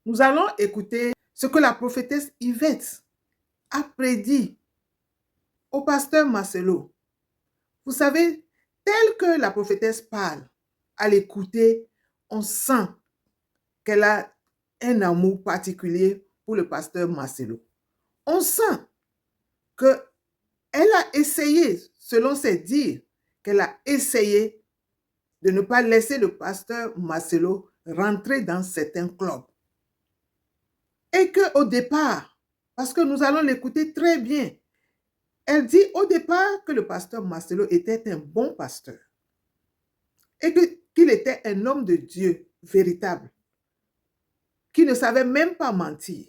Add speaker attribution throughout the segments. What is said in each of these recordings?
Speaker 1: Nous allons écouter ce que la prophétesse Yvette a prédit au pasteur Marcelo. Vous savez, tel que la prophétesse parle, à l'écouter, on sent qu'elle a un amour particulier pour le pasteur Marcelo. On sent qu'elle a essayé, selon ses dires, qu'elle a essayé de ne pas laisser le pasteur Marcelo rentrer dans certains clubs. Et qu'au départ, parce que nous allons l'écouter très bien, elle dit au départ que le pasteur Marcelo était un bon pasteur et qu'il était un homme de Dieu véritable, qui ne savait même pas mentir.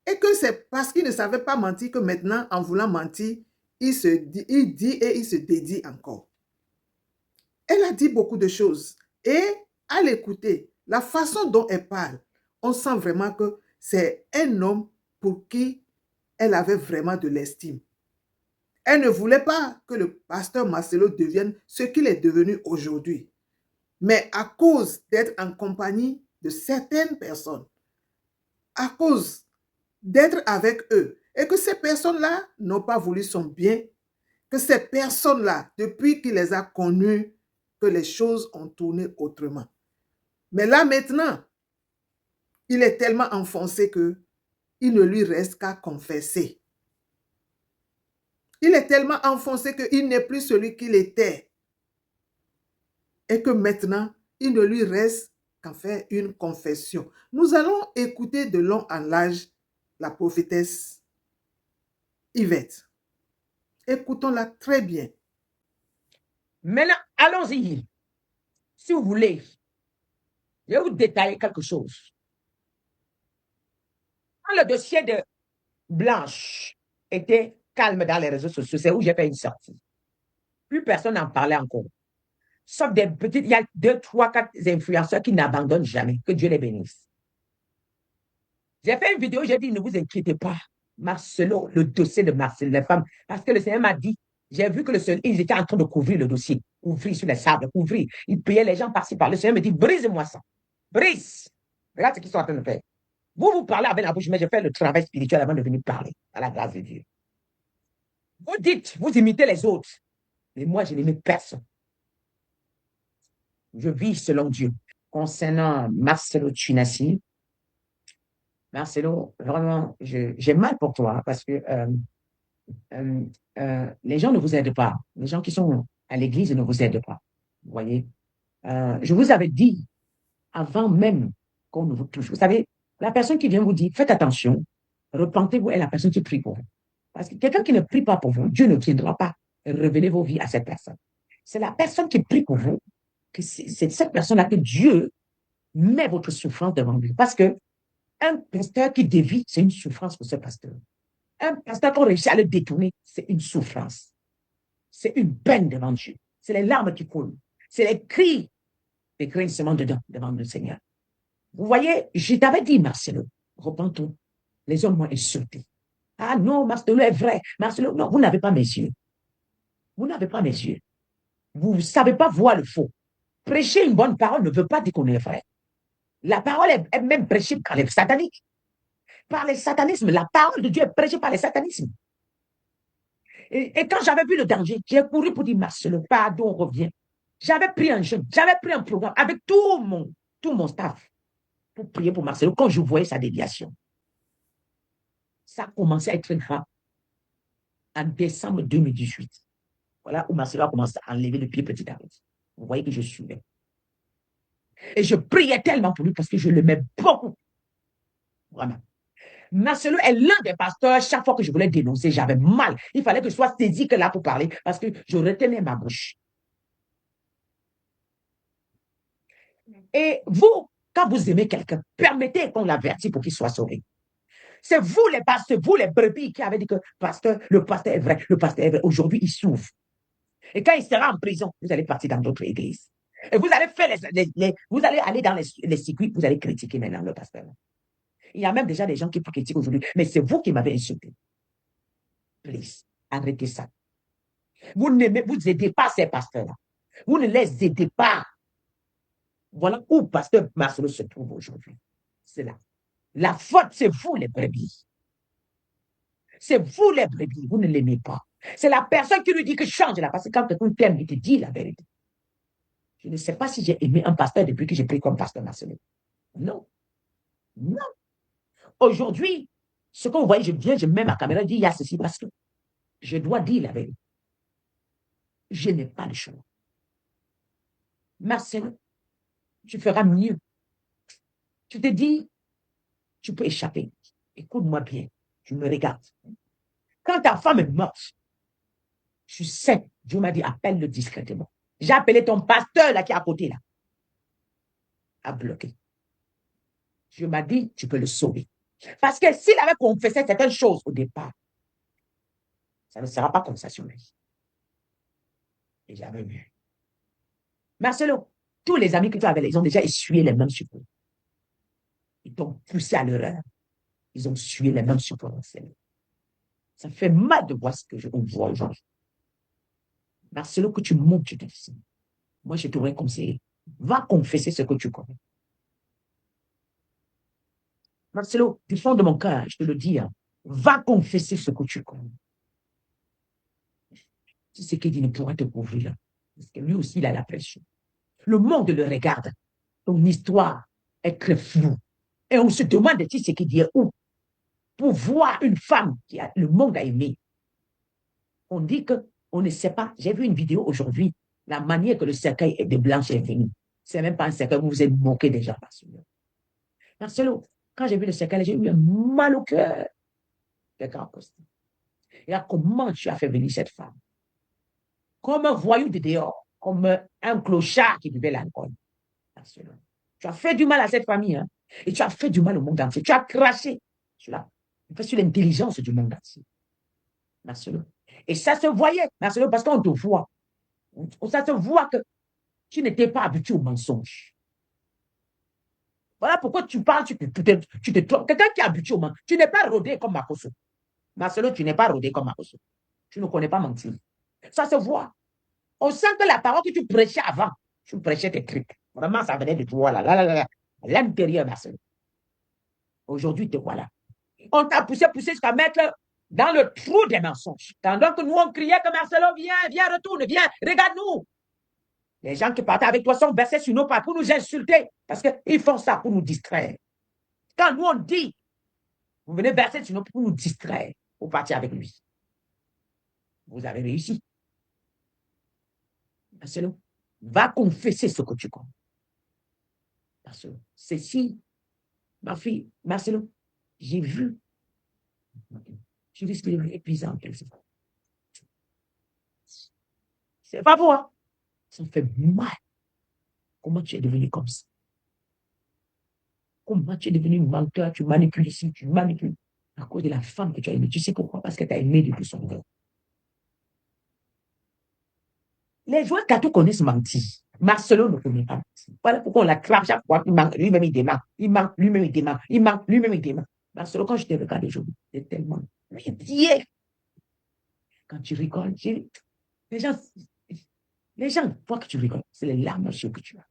Speaker 1: Et que c'est parce qu'il ne savait pas mentir que maintenant, en voulant mentir, il dit et il se dédie encore. Elle a dit beaucoup de choses. Et à l'écouter, la façon dont elle parle, on sent vraiment que c'est un homme pour qui elle avait vraiment de l'estime. Elle ne voulait pas que le pasteur Marcelo devienne ce qu'il est devenu aujourd'hui. Mais à cause d'être en compagnie de certaines personnes, à cause d'être avec eux, et que ces personnes-là n'ont pas voulu son bien, que ces personnes-là, depuis qu'il les a connues, que les choses ont tourné autrement. Mais là maintenant, il est tellement enfoncé qu'il ne lui reste qu'à confesser. Il est tellement enfoncé qu'il n'est plus celui qu'il était. Et que maintenant, il ne lui reste qu'à faire une confession. Nous allons écouter de long en large la prophétesse Yvette. Écoutons-la très bien.
Speaker 2: Maintenant, allons-y. Si vous voulez, je vais vous détailler quelque chose. Quand le dossier de Blanche était calme dans les réseaux sociaux, c'est où j'ai fait une sortie. Plus personne n'en parlait encore. Sauf des petites, il y a 2, 3, 4 influenceurs qui n'abandonnent jamais. Que Dieu les bénisse. J'ai fait une vidéo, j'ai dit, ne vous inquiétez pas. Marcelo, le dossier de Marcelo, les femmes, parce que le Seigneur m'a dit, j'ai vu que ils étaient en train de couvrir le dossier, couvrir sur les sables, couvrir. Ils payaient les gens par-ci, par-là. Le Seigneur me dit, brise-moi ça. Brise. Regarde ce qu'ils sont en train de faire. Vous parlez avec la bouche, mais je fais le travail spirituel avant de venir parler, à la grâce de Dieu. Vous dites, vous imitez les autres, mais moi, je n'imite personne. Je vis selon Dieu. Concernant Marcelo Tunasi, Marcelo, vraiment, j'ai mal pour toi parce que les gens ne vous aident pas. Les gens qui sont à l'église ne vous aident pas. Vous voyez? Je vous avais dit avant même qu'on ne vous touche. Vous savez, la personne qui vient vous dire, faites attention, repentez-vous est la personne qui prie pour vous. Parce que quelqu'un qui ne prie pas pour vous, Dieu ne viendra pas révéler vos vies à cette personne. C'est la personne qui prie pour vous, que c'est cette personne-là que Dieu met votre souffrance devant lui. Parce que un pasteur qui dévie, c'est une souffrance pour ce pasteur. Un pasteur qui réussit à le détourner, c'est une souffrance. C'est une peine devant Dieu. C'est les larmes qui coulent. C'est les cris, les grincements dedans, devant le Seigneur. Vous voyez, je t'avais dit, Marcelo, repentons. Les hommes m'ont insulté. Ah non, Marcelo est vrai. Marcelo, non, vous n'avez pas mes yeux. Vous n'avez pas mes yeux. Vous ne savez pas voir le faux. Prêcher une bonne parole ne veut pas dire qu'on est vrai. La parole est même prêchée par les sataniques. Par les satanismes. La parole de Dieu est prêchée par les satanismes. Et quand j'avais vu le danger, j'ai couru pour dire, Marcelo, pardon, reviens. J'avais pris un jeûne, j'avais pris un programme avec tout mon staff pour prier pour Marcelo quand je voyais sa déviation. Ça a commencé à être grave en décembre 2018. Voilà où Marcelo a commencé à enlever le pied petit à petit. Vous voyez que je suivais. Et je priais tellement pour lui parce que je l'aimais beaucoup. Vraiment. Marcelo est l'un des pasteurs, chaque fois que je voulais dénoncer, j'avais mal. Il fallait que je sois saisi que là pour parler parce que je retenais ma bouche. Et vous, quand vous aimez quelqu'un, permettez qu'on l'avertisse pour qu'il soit sauvé. C'est vous les pasteurs, vous les brebis qui avez dit que le pasteur est vrai, le pasteur est vrai. Aujourd'hui, il souffre. Et quand il sera en prison, vous allez partir dans d'autres églises. Et vous allez faire vous allez aller dans les circuits, vous allez critiquer maintenant le pasteur. Il y a même déjà des gens qui critiquent aujourd'hui, mais c'est vous qui m'avez insulté. Please, arrêtez ça. Vous n'aidez pas ces pasteurs-là. Vous ne les aidez pas. Voilà où pasteur Marcelo se trouve aujourd'hui. C'est là. La faute, c'est vous les brebis. C'est vous les brebis, vous ne l'aimez pas. C'est la personne qui lui dit que change là, parce que quand quelqu'un t'aime, il te dit la vérité. Je ne sais pas si j'ai aimé un pasteur depuis que j'ai pris comme pasteur Marcelo. Non, non. Aujourd'hui, ce que vous voyez, je viens, je mets ma caméra, je dis, il y a ceci parce que je dois dire la vérité. Je n'ai pas le choix. Marcelo, tu feras mieux. Tu te dis, tu peux échapper. Écoute-moi bien, tu me regardes. Quand ta femme est morte, tu sais, Dieu m'a dit, appelle-le discrètement. J'ai appelé ton pasteur là qui est à côté là, à bloquer. Dieu m'a dit, tu peux le sauver. Parce que s'il avait confessé certaines choses au départ, ça ne sera pas comme ça sur lui. Et j'avais vu. Marcelo, tous les amis que tu avais, ils ont déjà essuyé les mêmes supports. Ils t'ont poussé à l'erreur. Ils ont essuyé les mêmes supports. Ça fait mal de voir ce que je vois aujourd'hui. Marcelo, que tu montes, tu te dis, moi, je t'aurais conseillé. Va confesser ce que tu connais. Marcelo, du fond de mon cœur, je te le dis, hein, va confesser ce que tu connais. C'est ce qu'il dit, ne pourra te couvrir. Parce que lui aussi, il a la pression. Le monde le regarde. Ton histoire est très floue. Et on se demande si ce qu'il dit est où. Pour voir une femme qui a, le monde a aimé. On dit qu'on ne sait pas. J'ai vu une vidéo aujourd'hui, la manière que le cercueil de Blanche est venu. C'est même pas un cercueil, vous vous êtes moqué déjà. Marcelo, quand j'ai vu le cercueil, j'ai eu un mal au cœur. Et là, comment tu as fait venir cette femme? Comme un voyou de dehors, comme un clochard qui buvait l'alcool. Tu as fait du mal à cette famille, hein? Et tu as fait du mal au monde entier. Tu as craché sur l'intelligence du monde entier. Marcelo. Et ça se voyait, Marcelo, parce qu'on te voit. Ça se voit que tu n'étais pas habitué au mensonge. Voilà pourquoi tu parles, tu te trompes. Quelqu'un qui est habitué au mensonge, tu n'es pas rodé comme Makoso. Marcelo, tu n'es pas rodé comme Makoso. Tu ne connais pas mentir. Ça se voit. On sent que la parole que tu prêchais avant, tu prêchais tes trucs. Vraiment, ça venait de toi, là. L'intérieur, Marcelo. Aujourd'hui, te voilà. On t'a poussé jusqu'à mettre dans le trou des mensonges. Pendant que nous, on criait que Marcelo, viens, retourne, viens, regarde-nous. Les gens qui partaient avec toi sont versés sur nos pas pour nous insulter. Parce qu'ils font ça pour nous distraire. Quand nous, on dit, vous venez verser sur nos pas pour nous distraire, pour partir avec lui. Vous avez réussi. Marcelo, va confesser ce que tu connais. Marcelo, ceci, ma fille, Marcelo, j'ai vu. Je risque de épuisant quelquefois. C'est pas bon, hein? Ça me fait mal. Comment tu es devenu comme ça? Comment tu es devenu menteur? Tu manipules ici, tu manipules à cause de la femme que tu as aimée. Tu sais pourquoi? Parce que tu as aimé depuis son cœur. Les joueurs Katou connaissent mentir. Marcelo ne connaît pas mentir. Voilà pourquoi on la crape chaque fois. Il manque, lui-même il démarre. Il manque, lui-même il démarre. Il manque, lui-même il démarre. Marcelo, quand je te regarde aujourd'hui, c'est tellement médié. Quand tu rigoles, les gens, les gens voient que tu rigoles. C'est les larmes aux yeux que tu as.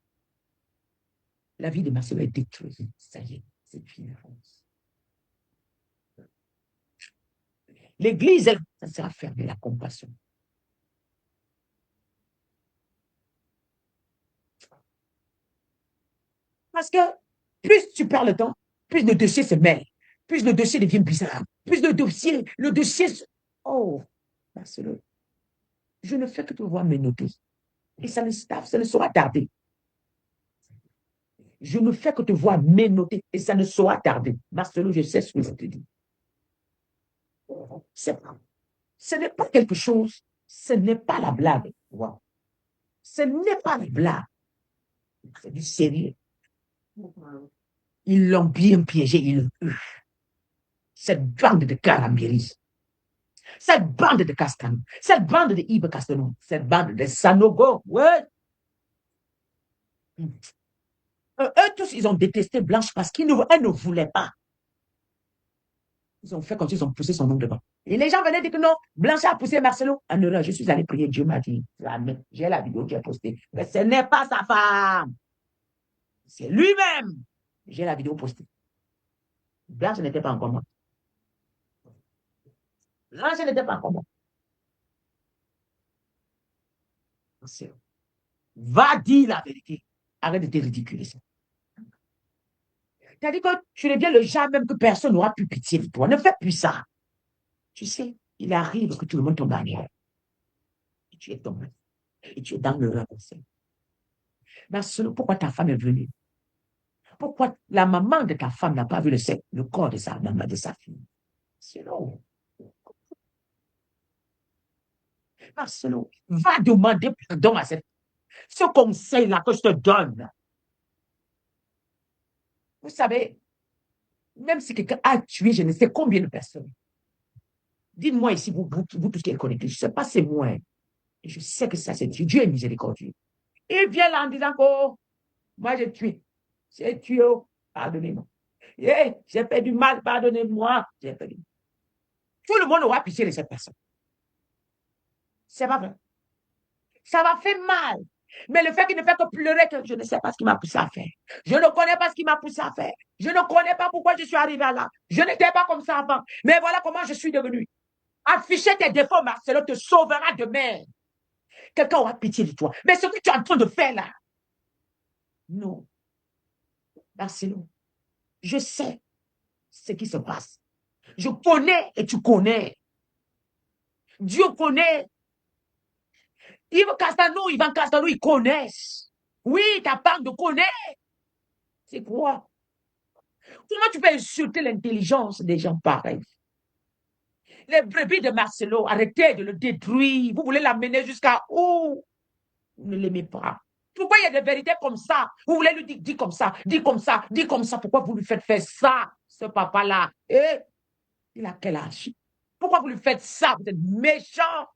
Speaker 2: La vie de Marcelo est détruite. Ça y est, c'est fini. L'église, elle, ça sera fermé, la compassion. Parce que plus tu perds le temps, plus le dossier se mêle, plus le dossier devient bizarre, plus le dossier. Oh, Marcelo, je ne fais que te voir me noter. Et ça ne sera tardé. Je ne fais que te voir me noter et ça ne sera tardé. Marcelo, je sais ce que je te dis. Ce n'est pas quelque chose, ce n'est pas la blague. Wow. Ce n'est pas la blague. C'est du sérieux. Ils l'ont bien piégé, cette bande de calambiris, cette bande de Castano, cette bande de Ibe Castano, cette bande de Sanogo, ouais. Eux tous, ils ont détesté Blanche parce qu'elle ne voulait pas. Ils ont fait comme s'ils ont poussé son nom devant. Et les gens venaient dire que non, Blanche a poussé Marcelo. En heureux, je suis allé prier, Dieu m'a dit, j'ai la vidéo qui est postée. Mais ce n'est pas sa femme. C'est lui-même. J'ai la vidéo postée. Blanche n'était pas encore morte. Blanche n'était pas encore morte. Va dire la vérité. Arrête de te ridiculiser. C'est-à-dire que tu deviens le genre même que personne n'aura plus pitié de toi. Ne fais plus ça. Tu sais, il arrive que tout le monde tombe en erreur. Et tu es tombé. Et tu es dans l'erreur. Mais pourquoi ta femme est venue? Pourquoi la maman de ta femme n'a pas vu le corps de sa maman, de sa fille? Marcelo, Marcelo, va demander pardon à ce conseil-là que je te donne. Vous savez, même si quelqu'un a tué je ne sais combien de personnes, dites-moi ici, vous tous qui êtes connectés, je ne sais pas, c'est moi. Et je sais que ça, c'est Dieu. Dieu est miséricordieux. Il vient là en disant, oh, moi j'ai tué. J'ai tué, oh, pardonnez-moi. J'ai fait du mal, pardonnez-moi. J'ai fait du mal. Tout le monde aura pitié de cette personne. C'est pas vrai. Ça va faire mal. Mais le fait qu'il ne fait que pleurer, que je ne sais pas ce qui m'a poussé à faire. Je ne connais pas ce qui m'a poussé à faire. Je ne connais pas pourquoi je suis arrivé là. Je n'étais pas comme ça avant. Mais voilà comment je suis devenu. Afficher tes défauts, Marcelo, te sauvera demain. Quelqu'un aura pitié de toi. Mais ce que tu es en train de faire là, non. Marcelo, je sais ce qui se passe. Je connais et tu connais. Dieu connaît. Yves Castano, Ivan Castano, ils connaissent. Oui, ta bande connaît. C'est quoi? Comment tu peux insulter l'intelligence des gens pareils? Les brebis de Marcelo, arrêtez de le détruire. Vous voulez l'amener jusqu'à où? Vous ne l'aimez pas. Pourquoi il y a des vérités comme ça? Vous voulez lui dire, dis comme ça, dis comme ça, dis comme ça. Pourquoi vous lui faites faire ça, ce papa-là? Il a quel âge? Pourquoi vous lui faites ça? Vous êtes méchant.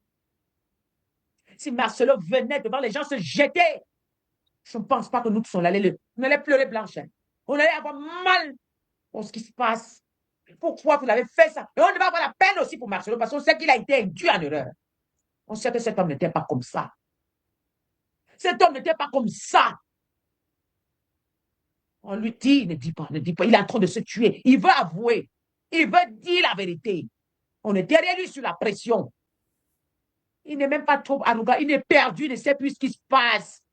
Speaker 2: Si Marcelo venait devant les gens se jeter, je ne pense pas que nous tous on allait pleurer blanche. On allait avoir mal pour ce qui se passe. Pourquoi vous l'avez fait ça? Et on va avoir la peine aussi pour Marcelo parce qu'on sait qu'il a été induit en erreur. On sait que cet homme n'était pas comme ça. Cet homme n'était pas comme ça. On lui dit, ne dis pas, ne dis pas. Il est en train de se tuer. Il veut avouer. Il veut dire la vérité. On est derrière lui sur la pression. Il n'est même pas trop arrogant. Il est perdu. Il ne sait plus ce qui se passe.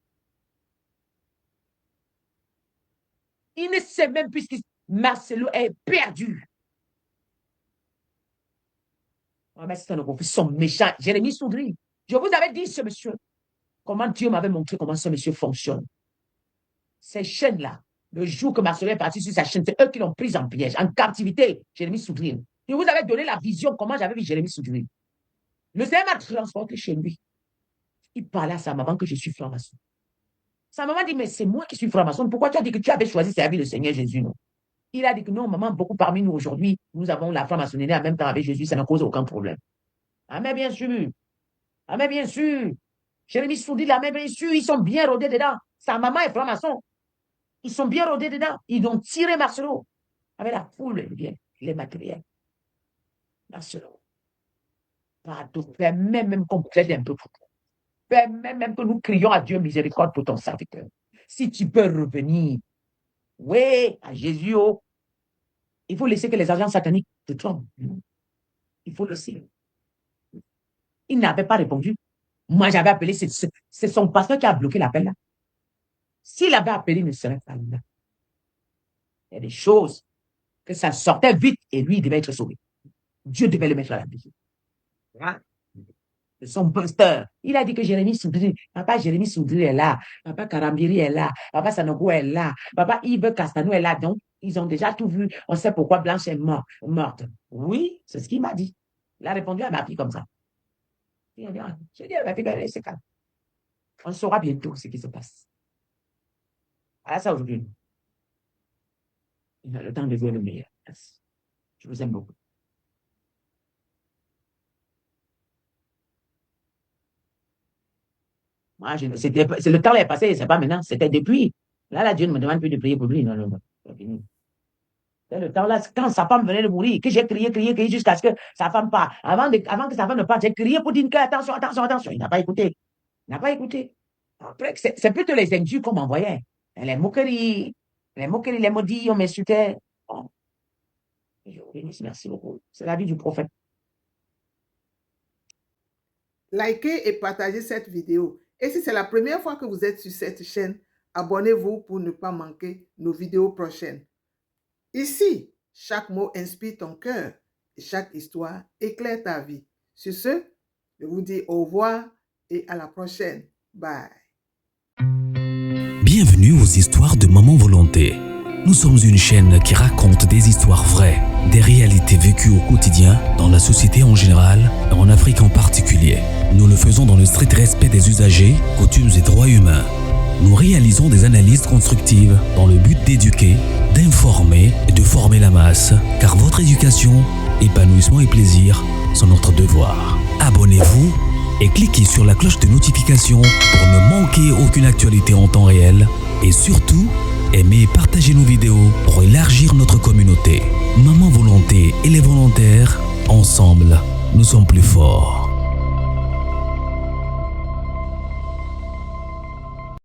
Speaker 2: Il ne sait même plus ce qui se passe. Marcelo est perdu. Oh, mais c'est un son méchant. Jérémie Soudry. Je vous avais dit, ce monsieur, comment Dieu m'avait montré comment ce monsieur fonctionne. Ces chaînes-là, le jour que Marcelo est parti sur sa chaîne, c'est eux qui l'ont prise en piège, en captivité, Jérémie Soudry. Je vous avais donné la vision, comment j'avais vu Jérémie Soudry. Le Seigneur m'a transporté chez lui. Il parlait à sa maman que je suis franc-maçon. Sa maman dit, mais c'est moi qui suis franc-maçon. Pourquoi tu as dit que tu avais choisi servir le Seigneur Jésus, non? Il a dit que non, maman, beaucoup parmi nous aujourd'hui, nous avons la franc-maçonnerie en même temps avec Jésus, ça ne cause aucun problème. Ah, mais bien sûr. Ah, mais bien sûr. Jérémie Soudry, là, mais bien sûr, ils sont bien rodés dedans. Sa maman est franc-maçon. Ils sont bien rodés dedans. Ils ont tiré Marcelo avec la foule, les matériels. Marcelo. Pardon. Permets même qu'on plaide un peu pour toi. Permets même que nous crions à Dieu miséricorde pour ton serviteur. Si tu peux revenir, oui, à Jésus, oh, il faut laisser que les agents sataniques te trompent. Il faut laisser. Il n'avait pas répondu. Moi, j'avais appelé, c'est son pasteur qui a bloqué l'appel là. S'il avait appelé, il ne serait pas là. Il y a des choses que ça sortait vite et lui, il devait être sauvé. Dieu devait le mettre à la prison. Hein? Son pasteur. Il a dit que Jérémie Soudry, papa Jérémie Soudry est là, papa Karambiri est là, papa Sanogo est là, papa Yves Castano est là. Donc, ils ont déjà tout vu. On sait pourquoi Blanche est morte. Oui, c'est ce qu'il m'a dit. Il a répondu à ma fille comme ça. J'ai dit à ma fille, c'est calme. On saura bientôt ce qui se passe. À ça aujourd'hui. Il a le temps de voir le meilleur. Je vous aime beaucoup. Moi, le temps est passé, c'est pas maintenant, c'était depuis. Là, Dieu ne me demande plus de prier pour lui. Non, non, non. C'est fini. C'est le temps là, quand sa femme venait de mourir, que j'ai crié, jusqu'à ce que sa femme parte. Avant que sa femme ne parte, j'ai crié pour dire que attention, attention, attention. Il n'a pas écouté. Il n'a pas écouté. Après, c'est plutôt les injures qu'on m'envoyait. Les moqueries, les maudits, on m'insultait. Bon. Que Dieu vous bénisse. Merci beaucoup. C'est la vie du prophète.
Speaker 1: Likez et partagez cette vidéo. Et si c'est la première fois que vous êtes sur cette chaîne, abonnez-vous pour ne pas manquer nos vidéos prochaines. Ici, chaque mot inspire ton cœur et chaque histoire éclaire ta vie. Sur ce, je vous dis au revoir et à la prochaine. Bye.
Speaker 3: Bienvenue aux histoires de Maman Volonté. Nous sommes une chaîne qui raconte des histoires vraies, des réalités vécues au quotidien, dans la société en général et en Afrique en particulier. Nous le faisons dans le strict respect des usagers, coutumes et droits humains. Nous réalisons des analyses constructives dans le but d'éduquer, d'informer et de former la masse, car votre éducation, épanouissement et plaisir sont notre devoir. Abonnez-vous et cliquez sur la cloche de notification pour ne manquer aucune actualité en temps réel et surtout, aimez et partagez nos vidéos pour élargir notre communauté. Maman Volonté et les volontaires, ensemble, nous sommes plus forts.